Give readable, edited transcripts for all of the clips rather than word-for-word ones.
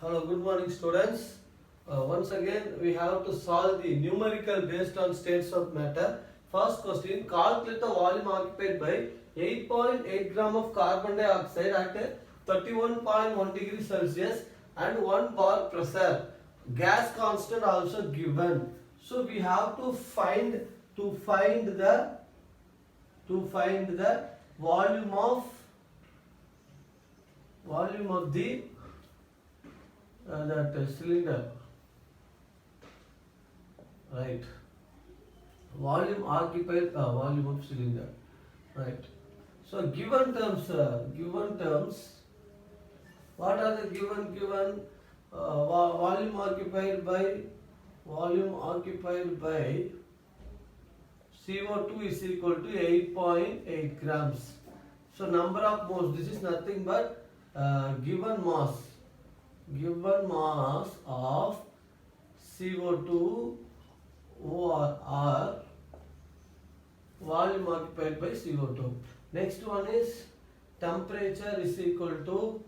Hello, good morning students. Once again we have to solve the numerical based on states of matter. First question, calculate the volume occupied by 8.8 gram of carbon dioxide at 31.1 degree Celsius and 1 bar pressure. Gas constant also given. So we have to find the volume of the that cylinder, right? Volume occupied, volume of cylinder, right? So given terms, what are the given volume occupied by CO2 is equal to 8.8 grams. So number of moles, this is nothing but given mass of CO2 or volume occupied by CO2. Next one is temperature is equal to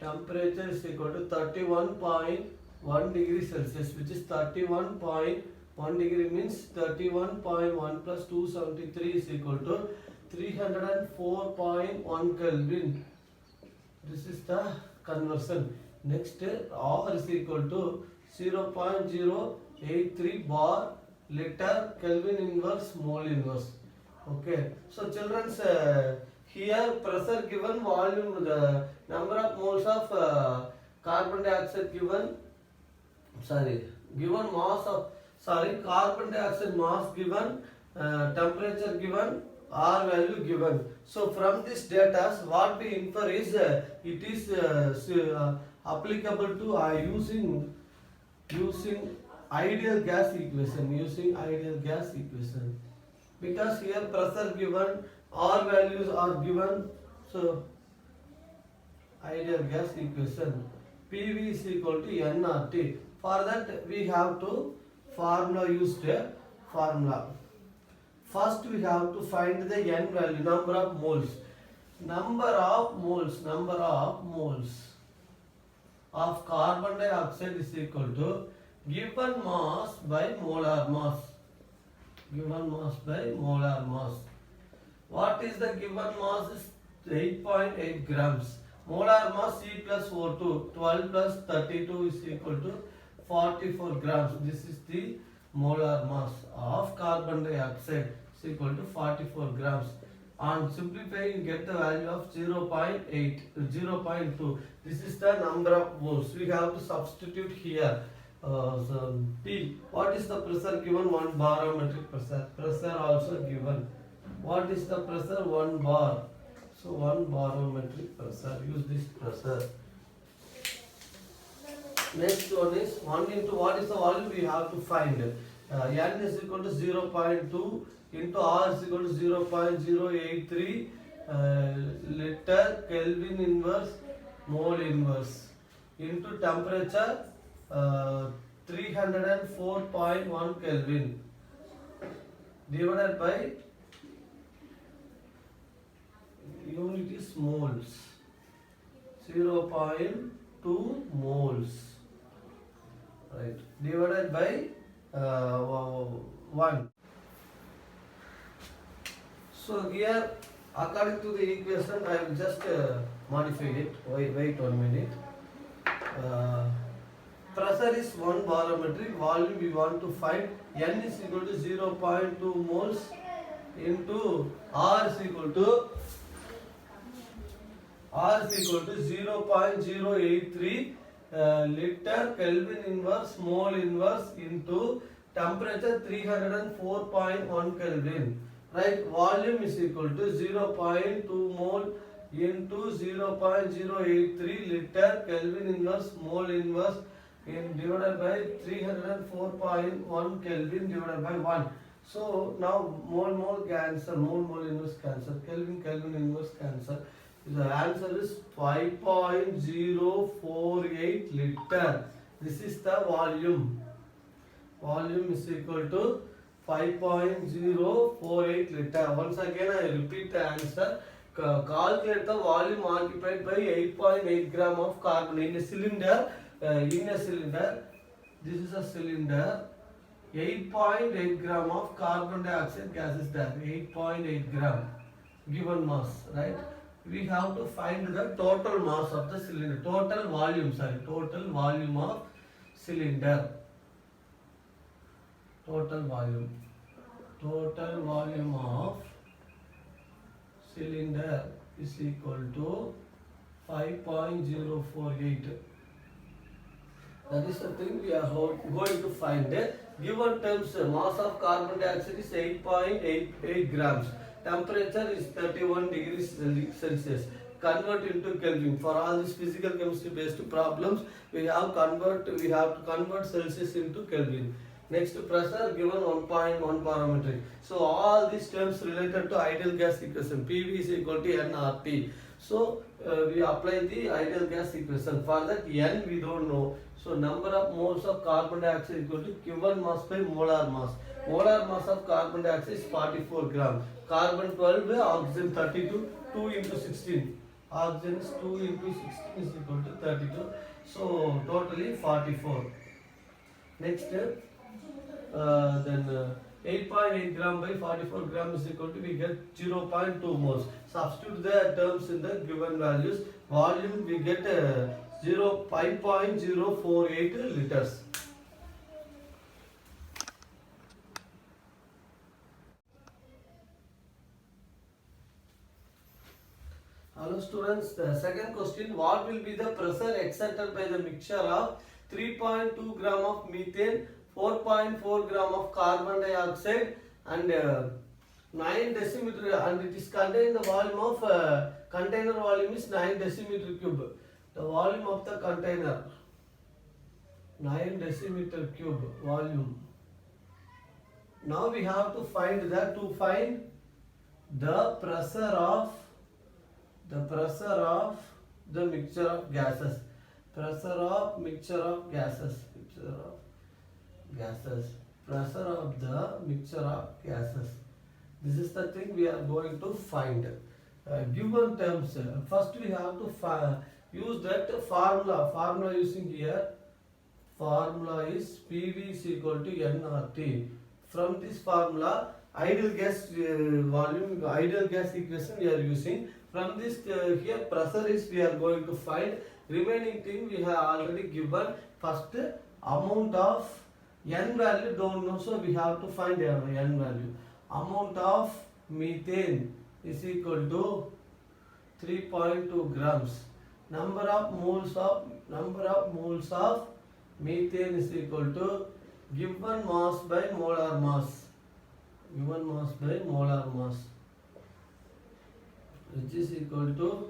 31.1 degree Celsius, which is 31.1 degree means 31.1 plus 273 is equal to 304.1 Kelvin. This is the conversion. Next, R is equal to 0.083 bar liter Kelvin inverse mole inverse. Okay. So children, here pressure given, volume, the number of moles of carbon dioxide given, given mass of, carbon dioxide mass given, temperature given, R value given. So from this data, what we infer is it is applicable to using ideal gas equation, because here pressure given, R values are given. So ideal gas equation, PV is equal to nRT. For that we have to use the formula. First we have to find the n value, number of moles of carbon dioxide is equal to given mass by molar mass. What is the given mass? Is 8.8 grams. Molar mass C plus O2, 12 plus 32 is equal to 44 grams. This is the molar mass of carbon dioxide is equal to 44 grams. On simplifying, you get the value of 0.2. This is the number of moles. We have to substitute here. P. What is the pressure given? 1 barometric pressure. Pressure also given. What is the pressure? 1 bar. So 1 barometric pressure. Use this pressure. Next one is 1 into what is the volume? We have to find. N is equal to 0.2 into R is equal to 0.083 liter Kelvin inverse mole inverse into temperature 304.1 Kelvin divided by unit is moles, 0.2 moles, right, divided by 1. So here, according to the equation, I will just modify it. Wait 1 minute. Pressure is 1 barometric, volume we want to find. N is equal to 0.2 moles into R is equal to 0.083 liter Kelvin inverse mole inverse into temperature 304.1 Kelvin. Right, volume is equal to 0.2 mole into 0.083 liter Kelvin inverse mole inverse divided by 304.1 Kelvin divided by 1. So now mole cancel, mole inverse cancel, Kelvin inverse cancel. The answer is 5.048 liter. This is the volume. Volume is equal to 5.048 liter. Once again I repeat the answer. Calculate the volume occupied by 8.8 gram of carbon in a cylinder in a cylinder, this is a cylinder, 8.8 gram of carbon dioxide gas is there, 8.8 gram given mass, right? We have to find the total mass of the cylinder, total volume of cylinder, total volume of cylinder is equal to 5.048. That is the thing we are going to find. Given terms, mass of carbon dioxide is 8.88 grams. Temperature is 31 degrees Celsius. Convert into Kelvin. For all these physical chemistry based problems, we have to convert Celsius into Kelvin. Next, pressure given 1.1 parametric. So all these terms related to ideal gas equation. PV is equal to nRT. So we apply the ideal gas equation. For that n we don't know. So number of moles of carbon dioxide equal to given mass by molar mass. Molar mass of carbon dioxide is 44 gram. Carbon 12, oxygen 32, 2 into 16. Oxygen is 2 into 16 is equal to 32. So totally 44. Next, then 8.8 gram by 44 gram is equal to, we get 0.2 moles. Substitute the terms in the given values. Volume we get 5.048 liters. Hello students, the second question, what will be the pressure exerted by the mixture of 3.2 gram of methane, 4.4 gram of carbon dioxide and 9 decimeter, and it is contained the volume of container volume is 9 decimeter cube. The volume of the container 9 decimeter cube volume. Now we have to find that, to find the pressure of the mixture of gases. Pressure of mixture of gases. Pressure of the mixture of gases. This is the thing we are going to find. Given terms, first we have to use that formula. Formula using here. Formula is PV is equal to nRT. From this formula, ideal gas volume, ideal gas equation we are using. From this here pressure is we are going to find. Remaining thing we have already given. First amount of n value don't know, so we have to find n value. Amount of methane is equal to 3.2 grams. Number of moles of methane is equal to given mass by molar mass. Given mass by molar mass, which is equal to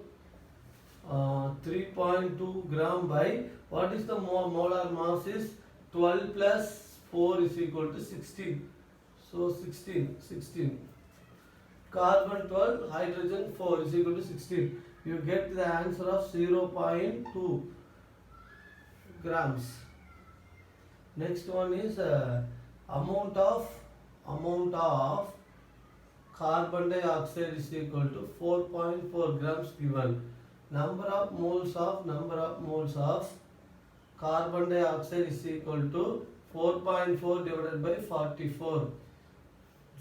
3.2 gram by, what is the molar mass is 12 plus 4 is equal to 16. So 16. Carbon 12, hydrogen 4 is equal to 16. You get the answer of 0.2 grams. Next one is amount of carbon dioxide is equal to 4.4 grams given. Number of moles of carbon dioxide is equal to 4.4 divided by 44.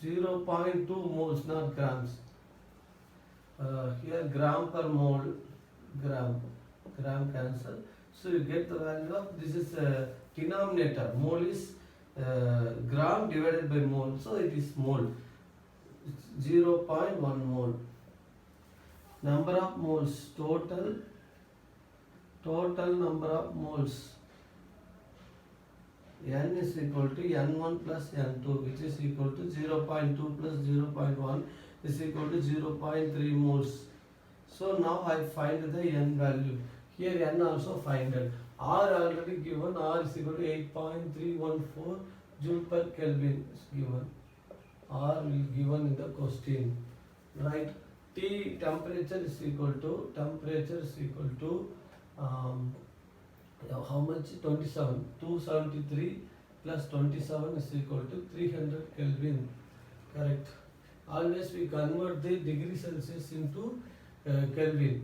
0.2 moles, not grams. Here gram per mole, gram cancel. So you get the value of, this is denominator. Mole is gram divided by mole, so it is mole. It's 0.1 mole. Number of moles, total number of moles. N is equal to N1 plus N2, which is equal to 0.2 plus 0.1 is equal to 0.3 moles. So now I find the N value. Here N also find it. R already given. R is equal to 8.314 joule per Kelvin is given. R will given in the question. Right. T temperature is equal to how much? 27. 273 plus 27 is equal to 300 Kelvin. Correct. Always we convert the degree Celsius into Kelvin.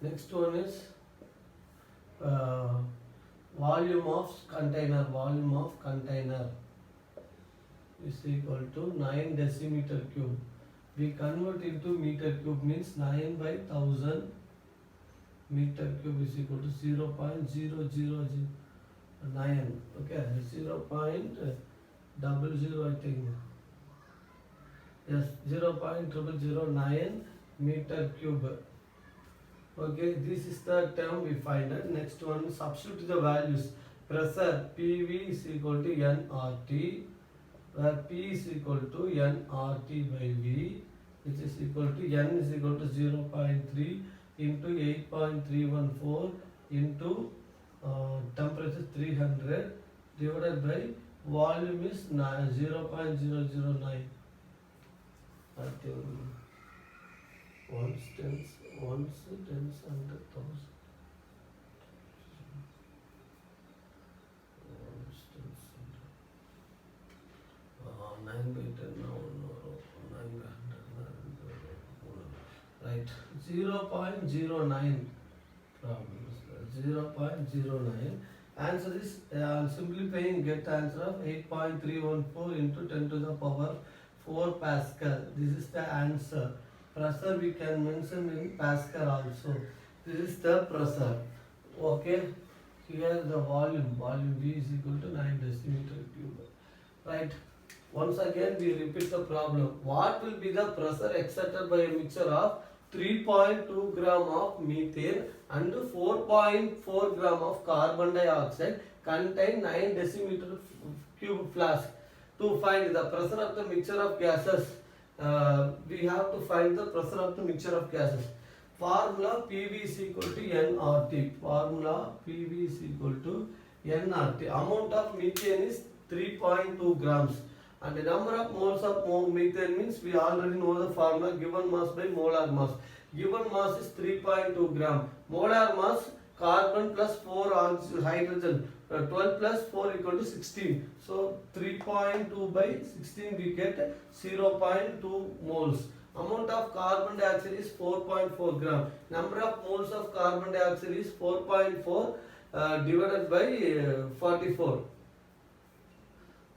Next one is volume of container is equal to 9 decimeter cube. We convert into meter cube means 9 by 1000 meter cube is equal to 0.0009. Okay, 0.00 I think. Yes, 0.0009 meter cube. Okay, this is the term we find it. Next one, substitute the values. Pressure PV is equal to nRT, where P is equal to nRT by V, which is equal to N is equal to 0.3 into 8.314 into temperature 300 divided by volume is 0.009. I think once tens, and 1,000. Once tens, 9 by 10 now, 900, right? 0.09 problems. 0.09. Answer is simplifying, get answer of 8.314 into 10 to the power 4 Pascal. This is the answer. Pressure we can mention in Pascal also. This is the pressure. Okay. Here the volume V is equal to 9 decimeter cube. Right. Once again we repeat the problem. What will be the pressure exerted by a mixture of 3.2 gram of methane and 4.4 gram of carbon dioxide contain 9 decimeter cube flask? To find the pressure of the mixture of gases, we have to find the pressure of the mixture of gases. Formula PV is equal to nRT. Formula PV is equal to nRT. Amount of methane is 3.2 grams. And the number of moles of methane means we already know the formula, given mass by molar mass. Given mass is 3.2 gram. Molar mass, carbon plus 4 hydrogen. 12 plus 4 equal to 16. So 3.2 by 16 we get 0.2 moles. Amount of carbon dioxide is 4.4 gram. Number of moles of carbon dioxide is 4.4 divided by 44.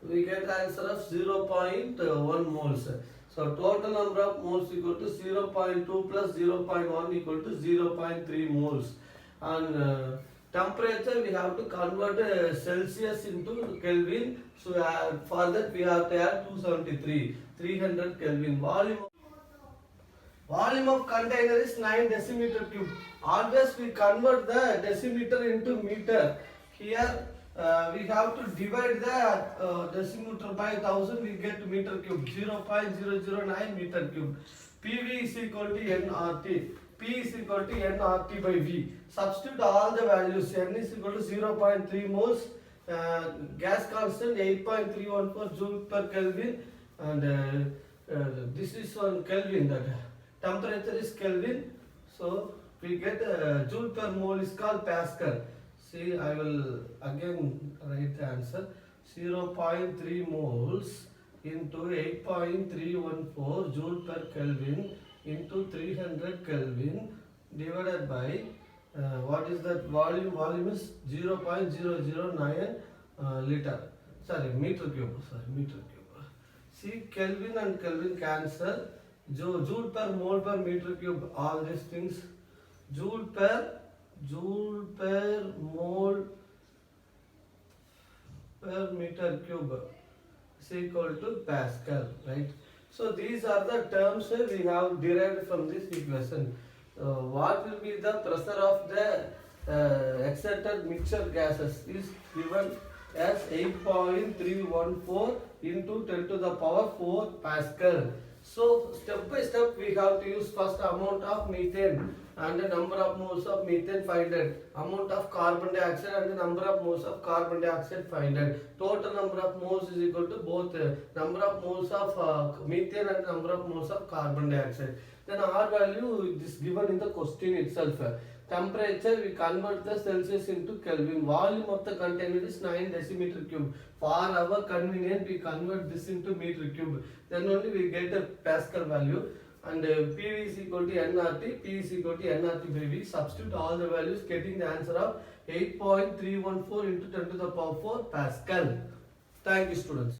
We get the answer of 0.1 moles. So total number of moles equal to 0.2 plus 0.1 equal to 0.3 moles. And temperature we have to convert Celsius into Kelvin. So for that we have to add 273, 300 Kelvin. Volume of container is 9 decimeter cube. Always we convert the decimeter into meter. Here we have to divide the decimeter by 1000, we get meter cube, 0.009 meter cube. PV is equal to nRT. P is equal to nRT by V. Substitute all the values. N is equal to 0.3 moles. Gas constant 8.314 joule per Kelvin. And this is on Kelvin. That temperature is Kelvin. So we get joule per mole is called Pascal. See, I will again write the answer. 0.3 moles into 8.314 joule per Kelvin into 300 Kelvin divided by what is that volume? Volume is 0.009 liter. Meter cube. See, Kelvin and Kelvin cancel. Joule per mole per meter cube. All these things. Joule per mole per meter cube is equal to Pascal, right? So these are the terms we have derived from this equation. What will be the pressure of the exerted mixture gases is given as 8.314 into 10 to the power 4 Pascal. So step by step we have to use first amount of methane and the number of moles of methane find it. Amount of carbon dioxide and the number of moles of carbon dioxide find it. Total number of moles is equal to both number of moles of methane and number of moles of carbon dioxide. Then R value is given in the question itself. Temperature we convert the Celsius into Kelvin. Volume of the container is 9 decimeter cube. For our convenience we convert this into meter cube. Then only we get a Pascal value. and PV is equal to nRT, P is equal to nRT by V. Substitute all the values, getting the answer of 8.314 into 10 to the power 4 Pascal. Thank you, students.